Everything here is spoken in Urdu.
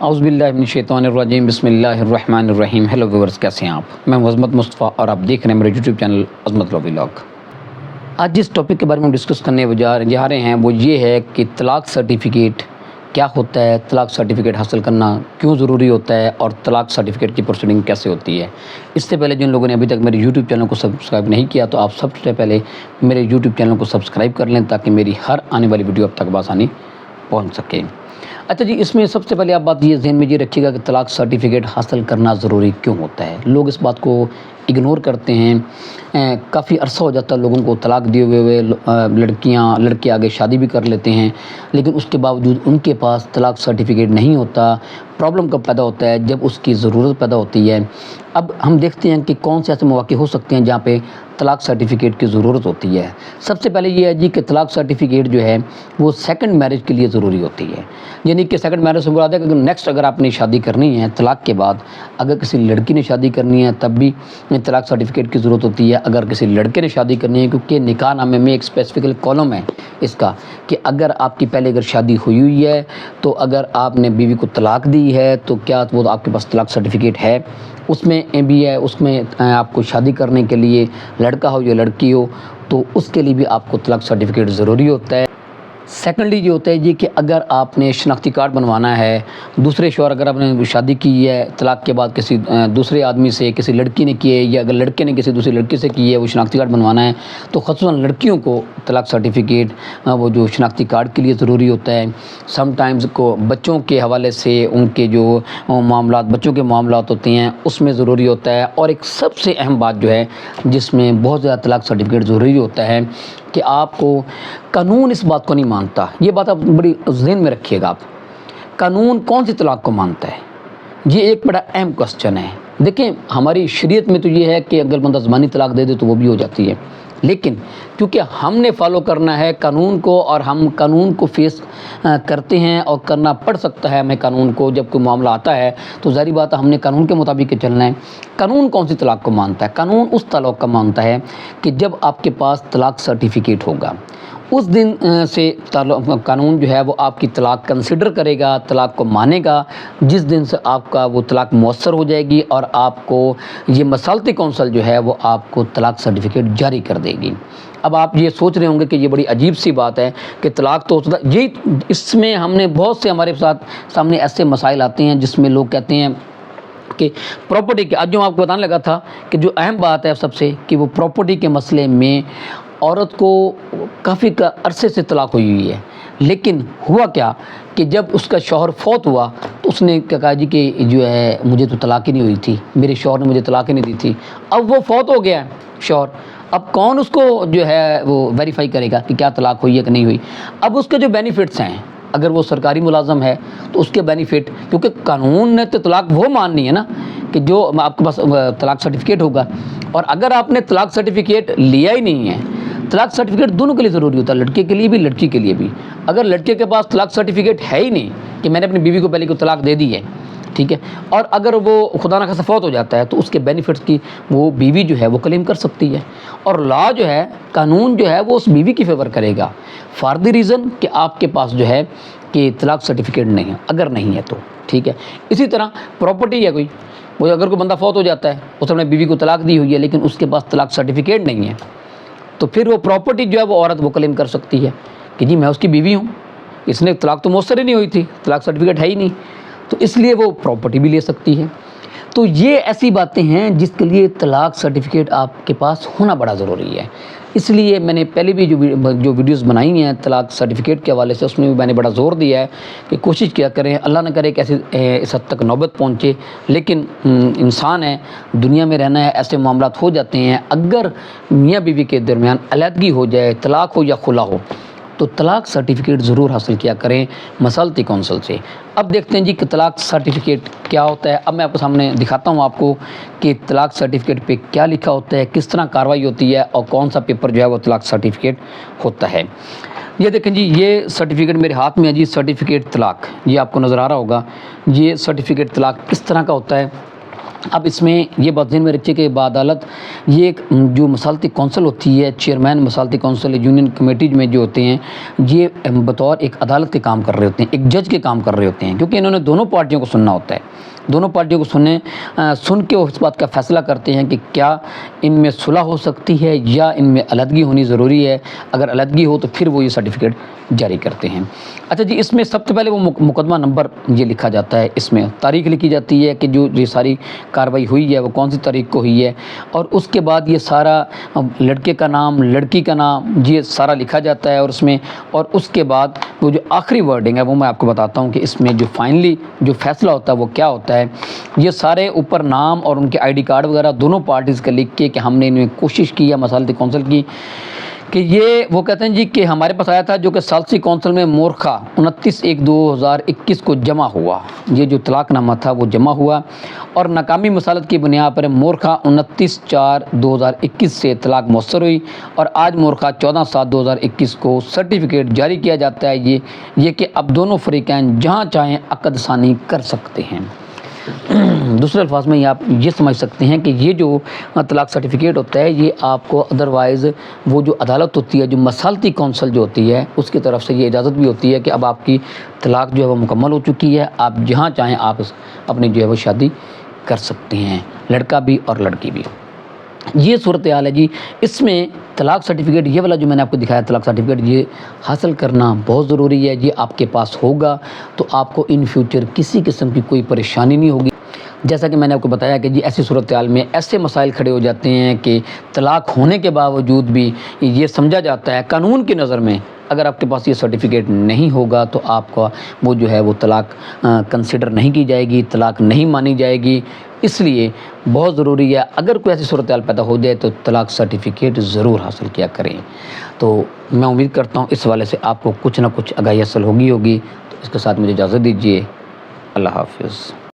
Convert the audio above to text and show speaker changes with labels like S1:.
S1: اعوذ باللہ من الشیطان الرجیم، بسم اللہ الرحمن الرحیم۔ ہیلو ویورز، کیسے ہیں آپ؟ میں عظمت مصطفیٰ اور آپ دیکھ رہے ہیں میرے یوٹیوب چینل عظمت لو ولاگ۔ آج جس ٹاپک کے بارے میں ڈسکس کرنے جا رہے ہیں وہ یہ ہے کہ طلاق سرٹیفکیٹ کیا ہوتا ہے، طلاق سرٹیفکیٹ حاصل کرنا کیوں ضروری ہوتا ہے اور طلاق سرٹیفکیٹ کی پروسیڈنگ کیسے ہوتی ہے۔ اس سے پہلے جن لوگوں نے ابھی تک میرے یوٹیوب چینل کو سبسکرائب نہیں کیا تو آپ سب سے پہلے میرے یوٹیوب چینل کو سبسکرائب کر لیں تاکہ میری ہر آنے والی ویڈیو اب تک بآسانی پہنچ سکے۔ اچھا جی، اس میں سب سے پہلے آپ بات یہ ذہن میں یہ رکھیے گا کہ طلاق سرٹیفکیٹ حاصل کرنا ضروری کیوں ہوتا ہے۔ لوگ اس بات کو اگنور کرتے ہیں۔ کافی عرصہ ہو جاتا ہے لوگوں کو طلاق دیے ہوئے، لڑکے آگے شادی بھی کر لیتے ہیں، لیکن اس کے باوجود ان کے پاس طلاق سرٹیفکیٹ نہیں ہوتا۔ پرابلم کب پیدا ہوتا ہے؟ جب اس کی ضرورت پیدا ہوتی ہے۔ اب ہم دیکھتے ہیں کہ کون سے ایسے مواقع ہو سکتے ہیں جہاں پہ طلاق سرٹیفکیٹ کی ضرورت ہوتی ہے۔ سب سے پہلے یہ ہے جی کہ طلاق سرٹیفکیٹ جو ہے وہ سیکنڈ میرج کے لیے ضروری ہوتی ہے۔ یعنی کہ سیکنڈ میرج سے مراد ہے کہ نیکسٹ اگر آپ نے شادی کرنی ہے طلاق کے بعد، اگر کسی لڑکی نے شادی کرنی ہے تب بھی طلاق سرٹیفکیٹ کی ضرورت ہوتی ہے۔ اگر کسی لڑکے نے شادی کرنی ہے، کیونکہ نکاح نامے میں ایک اسپیسیفکل کالم ہے اس کا کہ اگر آپ کی پہلے اگر شادی ہوئی ہے تو اگر آپ نے بیوی کو طلاق دی ہے تو کیا وہ آپ کے پاس طلاق سرٹیفکیٹ ہے؟ اس میں بھی ہے، اس میں آپ کو شادی کرنے کے لیے لڑکا ہو یا لڑکی ہو تو اس کے لیے بھی آپ کو طلاق سرٹیفکیٹ ضروری ہوتا ہے۔ سیکنڈلی یہ ہوتا ہے جی کہ اگر آپ نے شناختی کارڈ بنوانا ہے، دوسرے شوہر اگر آپ نے شادی کی ہے طلاق کے بعد کسی دوسرے آدمی سے، کسی لڑکی نے کی ہے یا اگر لڑکے نے کسی دوسری لڑکی سے کی ہے، وہ شناختی کارڈ بنوانا ہے تو خصوصاً لڑکیوں کو طلاق سرٹیفکیٹ وہ جو شناختی کارڈ کے لیے ضروری ہوتا ہے۔ سم ٹائمز کو بچوں کے حوالے سے ان کے جو معاملات، بچوں کے معاملات ہوتے ہیں اس میں ضروری ہوتا ہے۔ اور ایک سب سے اہم بات جو ہے جس میں بہت زیادہ طلاق سرٹیفکیٹ ضروری ہوتا ہے کہ آپ کو قانون اس بات کو نہیں مانتا۔ یہ بات آپ بڑی ذہن میں رکھیے گا۔ آپ قانون کون سی طلاق کو مانتا ہے؟ یہ ایک بڑا اہم کوسچن ہے۔ دیکھیں ہماری شریعت میں تو یہ ہے کہ اگر بندہ زمانی طلاق دے دے تو وہ بھی ہو جاتی ہے، لیکن کیونکہ ہم نے فالو کرنا ہے قانون کو اور ہم قانون کو فیس کرتے ہیں اور کرنا پڑ سکتا ہے ہمیں قانون کو، جب کوئی معاملہ آتا ہے تو ظاہری بات ہے ہم نے قانون کے مطابق ہی چلنا ہے۔ قانون کون سی طلاق کو مانتا ہے؟ قانون اس طلاق کا مانتا ہے کہ جب آپ کے پاس طلاق سرٹیفکیٹ ہوگا اس دن سے قانون جو ہے وہ آپ کی طلاق کنسیڈر کرے گا، طلاق کو مانے گا جس دن سے آپ کا وہ طلاق مؤثر ہو جائے گی اور آپ کو یہ مسالتی کونسل جو ہے وہ آپ کو طلاق سرٹیفکیٹ جاری کر دے گی۔ اب آپ یہ سوچ رہے ہوں گے کہ یہ بڑی عجیب سی بات ہے کہ طلاق تو یہی، اس میں ہم نے بہت سے ہمارے سامنے ایسے مسائل آتے ہیں جس میں لوگ کہتے ہیں کہ پراپرٹی کے، آج جو آپ کو بتانے لگا تھا کہ جو اہم بات ہے سب سے کہ وہ پراپرٹی کے مسئلے میں عورت کو کافی عرصے سے طلاق ہوئی ہے، لیکن ہوا کیا کہ جب اس کا شوہر فوت ہوا تو اس نے کہا جی کہ جو ہے مجھے تو طلاق ہی نہیں ہوئی تھی، میرے شوہر نے مجھے طلاق ہی نہیں دی تھی۔ اب وہ فوت ہو گیا ہے شوہر، اب کون اس کو جو ہے وہ ویریفائی کرے گا کہ کیا طلاق ہوئی ہے کہ نہیں ہوئی؟ اب اس کے جو بینیفٹس ہیں، اگر وہ سرکاری ملازم ہے تو اس کے بینیفٹ، کیونکہ قانون نے تو طلاق وہ ماننی ہے نا کہ جو آپ کے پاس طلاق سرٹیفکیٹ ہوگا، اور اگر آپ نے طلاق سرٹیفکیٹ لیا ہی نہیں ہے، طلاق سرٹیفکیٹ دونوں کے لیے ضروری ہوتا ہے، لڑکے کے لیے بھی لڑکی کے لیے بھی۔ اگر لڑکے کے پاس طلاق سرٹیفکیٹ ہے ہی نہیں کہ میں نے اپنی بیوی کو پہلے کو طلاق دے دی ہے، ٹھیک ہے، اور اگر وہ خدا نخواستہ فوت ہو جاتا ہے تو اس کے بینیفٹس کی وہ بیوی جو ہے وہ کلیم کر سکتی ہے، اور لا جو ہے، قانون جو ہے وہ اس بیوی کی فیور کرے گا فار دی ریزن کہ آپ کے پاس جو ہے کہ طلاق سرٹیفکیٹ نہیں ہے، اگر نہیں ہے تو ٹھیک ہے۔ اسی طرح پراپرٹی ہے کوئی، وہ اگر کوئی بندہ فوت ہو جاتا ہے، اس نے بیوی کو طلاق دی ہوئی ہے لیکن اس کے پاس طلاق سرٹیفکیٹ نہیں ہے، تو پھر وہ پراپرٹی جو ہے وہ عورت وہ کلیم کر سکتی ہے کہ جی میں اس کی بیوی ہوں، اس نے طلاق تو مؤثر ہی نہیں ہوئی تھی، طلاق سرٹیفکیٹ ہے ہی نہیں، تو اس لیے وہ پراپرٹی بھی لے سکتی ہے۔ تو یہ ایسی باتیں ہیں جس کے لیے طلاق سرٹیفکیٹ آپ کے پاس ہونا بڑا ضروری ہے۔ اس لیے میں نے پہلے بھی جو ویڈیوز بنائی ہیں طلاق سرٹیفکیٹ کے حوالے سے، اس میں بھی میں نے بڑا زور دیا ہے کہ کوشش کیا کریں، اللہ نہ کرے کہ اس حد تک نوبت پہنچے، لیکن انسان ہے، دنیا میں رہنا ہے، ایسے معاملات ہو جاتے ہیں۔ اگر میاں بیوی کے درمیان علیحدگی ہو جائے، طلاق ہو یا خلا ہو، تو طلاق سرٹیفکیٹ ضرور حاصل کیا کریں مسالتی کونسل سے۔ اب دیکھتے ہیں جی کہ طلاق سرٹیفکیٹ کیا ہوتا ہے۔ اب میں آپ کے سامنے دکھاتا ہوں آپ کو کہ طلاق سرٹیفکیٹ پہ کیا لکھا ہوتا ہے، کس طرح کارروائی ہوتی ہے اور کون سا پیپر جو ہے وہ طلاق سرٹیفکیٹ ہوتا ہے۔ یہ دیکھیں جی، یہ سرٹیفکیٹ میرے ہاتھ میں ہے جی، سرٹیفکیٹ طلاق، یہ آپ کو نظر آ رہا ہوگا۔ یہ سرٹیفکیٹ طلاق کس طرح کا ہوتا ہے اب اس میں یہ بات ذہن میں رکھیے کہ بعدالت یہ ایک جو مصالحتی کونسل ہوتی ہے، چیئرمین مصالحتی کونسل یونین کمیٹی میں جو ہوتے ہیں، یہ بطور ایک عدالت کے کام کر رہے ہوتے ہیں، ایک جج کے کام کر رہے ہوتے ہیں، کیونکہ انہوں نے دونوں پارٹیوں کو سننا ہوتا ہے، دونوں پارٹیوں کو سن کے وہ اس بات کا فیصلہ کرتے ہیں کہ کیا ان میں صلح ہو سکتی ہے یا ان میں علیحدگی ہونی ضروری ہے، اگر علیحدگی ہو تو پھر وہ یہ سرٹیفکیٹ جاری کرتے ہیں۔ اچھا جی، اس میں سب سے پہلے وہ مقدمہ نمبر یہ لکھا جاتا ہے، اس میں تاریخ لکھی جاتی ہے کہ جو یہ ساری کارروائی ہوئی ہے وہ کون سی تاریخ کو ہوئی ہے، اور اس کے بعد یہ سارا لڑکے کا نام، لڑکی کا نام، یہ سارا لکھا جاتا ہے، اور اس کے بعد وہ جو آخری ورڈنگ ہے وہ میں آپ کو بتاتا ہوں کہ اس میں جو فائنلی جو فیصلہ ہوتا ہے وہ کیا ہوتا ہے۔ یہ سارے اوپر نام اور ان کے آئی ڈی کارڈ وغیرہ دونوں پارٹیز کا لکھ کے کہ ہم نے ان میں کوشش کی یا مصالحتی کونسل کی کہ یہ وہ کہتے ہیں جی کہ ہمارے پاس آیا تھا جو کہ ثالثی کونسل میں مورخہ 29/1/2021 کو جمع ہوا، یہ جو طلاق نامہ تھا وہ جمع ہوا، اور ناکامی مصالحت کی بنیاد پر مورخہ 29/4/2021 سے طلاق مؤثر ہوئی، اور آج مورخہ 14/7/2021 کو سرٹیفکیٹ جاری کیا جاتا ہے یہ کہ اب دونوں فریقین جہاں چاہیں عقد ثانی کر سکتے ہیں۔ دوسرے الفاظ میں آپ یہ سمجھ سکتے ہیں کہ یہ جو طلاق سرٹیفکیٹ ہوتا ہے یہ آپ کو ادروائز وہ جو عدالت ہوتی ہے، جو مصالحتی کونسل جو ہوتی ہے، اس کی طرف سے یہ اجازت بھی ہوتی ہے کہ اب آپ کی طلاق جو ہے وہ مکمل ہو چکی ہے، آپ جہاں چاہیں آپ اپنی جو ہے وہ شادی کر سکتے ہیں، لڑکا بھی اور لڑکی بھی۔ یہ صورتحال ہے جی۔ اس میں طلاق سرٹیفکیٹ یہ والا جو میں نے آپ کو دکھایا طلاق سرٹیفکیٹ، یہ حاصل کرنا بہت ضروری ہے، یہ آپ کے پاس ہوگا تو آپ کو ان فیوچر کسی قسم کی کوئی پریشانی نہیں ہوگی۔ جیسا کہ میں نے آپ کو بتایا کہ جی ایسی صورتحال میں ایسے مسائل کھڑے ہو جاتے ہیں کہ طلاق ہونے کے باوجود بھی یہ سمجھا جاتا ہے قانون کی نظر میں اگر آپ کے پاس یہ سرٹیفکیٹ نہیں ہوگا تو آپ کا وہ جو ہے وہ طلاق کنسیڈر نہیں کی جائے گی، طلاق نہیں مانی جائے گی۔ اس لیے بہت ضروری ہے اگر کوئی ایسی صورتحال پیدا ہو جائے تو طلاق سرٹیفکیٹ ضرور حاصل کیا کریں۔ تو میں امید کرتا ہوں اس حوالے سے آپ کو کچھ نہ کچھ آگاہی حاصل ہوگی۔ تو اس کے ساتھ مجھے اجازت دیجیے، اللہ حافظ۔